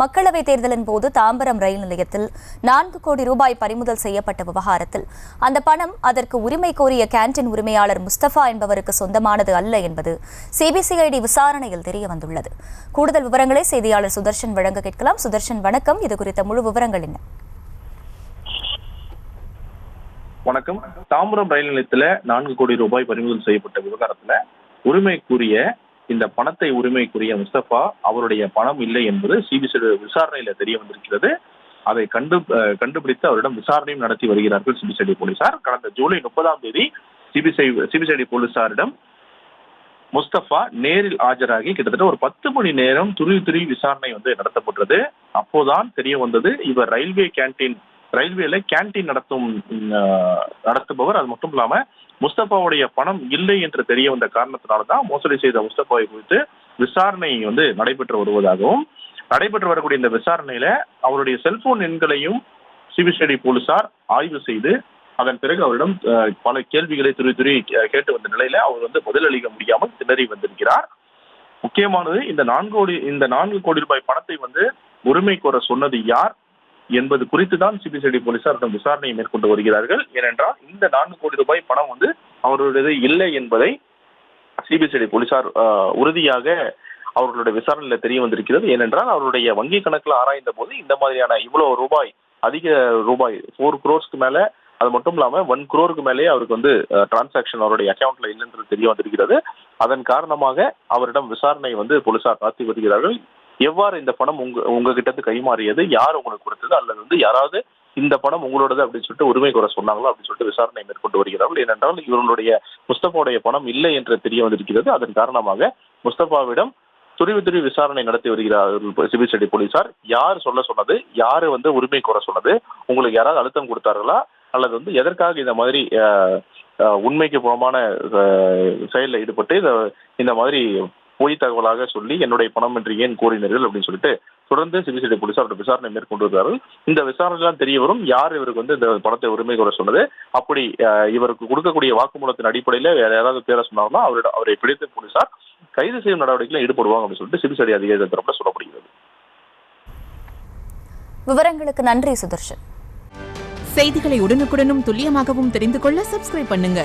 மக்களவைத் தேர்தலின் போது தாம்பரம் ரயில் நிலையத்தில் 4 கோடி ரூபாய் பறிமுதல் செய்யப்பட்ட விவகாரத்தில் அந்த பணம் அதற்கு உரிமை கோரிய கேன்டீன் உரிமையாளர் முஸ்தபா என்பவருக்கு சொந்தமானது அல்ல என்பது சிபிசிஐடி விசாரணையில் தெரியவந்துள்ளது. கூடுதல் விவரங்களை செய்தியாளர் சுதர்ஷன் வழங்க கேட்கலாம். சுதர்ஷன், வணக்கம். இது குறித்த முழு விவரங்கள் என்ன? வணக்கம். தாம்பரம் ரயில் நிலையத்தில் 4 கோடி ரூபாய் பறிமுதல் செய்யப்பட்ட விவகாரத்துல உரிமைக்குரிய இந்த பணத்தை உரிமைக்குரிய முஸ்தபா அவருடைய பணம் இல்லை என்பது சிபிசிஐடி விசாரணையில தெரிய வந்திருக்கிறது. அதை கண்டுபிடித்து அவரிடம் விசாரணையும் நடத்தி வருகிறார்கள் சிபிசிஐடி போலீசார். கடந்த ஜூலை 30ஆம் தேதி சிபிசிஐடி போலீசாரிடம் முஸ்தபா நேரில் ஆஜராகி கிட்டத்தட்ட ஒரு 10 மணி நேரம் துருவி விசாரணை நடத்தப்பட்டது. அப்போதான் தெரிய வந்தது, இவர் ரயில்வேல கேன்டீன் நடத்துபவர். அது மட்டும் இல்லாம முஸ்தபாவுடைய பணம் இல்லை என்று தெரிய வந்த காரணத்தினால்தான் மோசடி செய்த முஸ்தபாவை குறித்து விசாரணை நடைபெற்று வருவதாகவும், நடைபெற்று வரக்கூடிய இந்த விசாரணையில அவருடைய செல்போன் எண்களையும் சிபிசிஐடி போலீசார் ஆய்வு செய்து அதன் பிறகு அவரிடம் பல கேள்விகளை துருவி கேட்டு வந்த நிலையில அவர் பதிலளிக்க முடியாமல் திணறி வந்திருக்கிறார். முக்கியமானது, இந்த 4 கோடி ரூபாய் பணத்தை உரிமை கோர சொன்னது யார் என்பது குறித்து தான் சிபிசிஐடி போலீசார் விசாரணையை மேற்கொண்டு வருகிறார்கள். ஏனென்றால் இந்த 4 கோடி ரூபாய் பணம் அவருடையது இல்லை என்பதை சிபிசிஐடி போலீசார் உறுதியாக அவர்களுடைய விசாரணையில தெரிய வந்திருக்கிறது. ஏனென்றால் அவருடைய வங்கி கணக்குல ஆராய்ந்த போது இந்த மாதிரியான இவ்வளவு ரூபாய், அதிக ரூபாய் 4 crores மேல, அது மட்டும் இல்லாம 1 crore மேலேயே அவருக்கு டிரான்சாக்ஷன் அவருடைய அக்கௌண்ட்ல இல்லைன்றது தெரிய வந்திருக்கிறது. அதன் காரணமாக அவரிடம் விசாரணை போலீசார் நடத்தி வருகிறார்கள். எவ்வாறு இந்த பணம் உங்ககிட்ட கைமாறியது, யார் உங்களுக்கு கொடுத்தது, அல்லது யாராவது இந்த பணம் உங்களோடது அப்படின்னு சொல்லிட்டு உரிமை கோர சொன்னாங்களோ அப்படின்னு சொல்லிட்டு விசாரணை மேற்கொண்டு வருகிறார்கள். ஏனென்றால் இவர்களுடைய முஸ்தபாவுடைய பணம் இல்லை என்று தெரிய வந்திருக்கிறது. அதன் காரணமாக முஸ்தபாவிடம் துருவி விசாரணை நடத்தி வருகிறார்கள் சிபிசிஐடி போலீசார். யார் சொல்ல சொன்னது, யாரு உரிமை கோர சொன்னது, உங்களுக்கு யாராவது அழுத்தம் கொடுத்தார்களா, அல்லது எதற்காக இந்த மாதிரி உண்மைக்கு புறமான செயலில் ஈடுபட்டு இந்த மாதிரி பொய் தகவலாக சொல்லி என்னுடைய பணம் என்று ஏன் கோரினர்கள் அப்படின்னு சொல்லிட்டு தொடர்ந்து சிபிசிஐடி போலீசார் விசாரணை மேற்கொண்டு வருகிறார்கள். இந்த விசாரணையெல்லாம் தெரிய வரும் யார் இவருக்கு இந்த பணத்தை உரிமை கோர சொன்னது. அப்படி இவருக்கு கொடுக்கக்கூடிய வாக்குமூலத்தின் அடிப்படையில வேற யாராவது பேர சொன்னாங்கன்னா அவரை பிடித்த போலீசார் கைது செய்யும் நடவடிக்கையில் ஈடுபடுவாங்க அப்படின்னு சொல்லிட்டு சிபிசிஐடி அதிகாரிகள் தரப்புல சொல்லப்படுகிறது. விவரங்களுக்கு நன்றி சுதர்ஷன். செய்திகளை உடனுக்குடனும் துல்லியமாகவும் தெரிந்து கொள்ள சப்ஸ்கிரைப் பண்ணுங்க.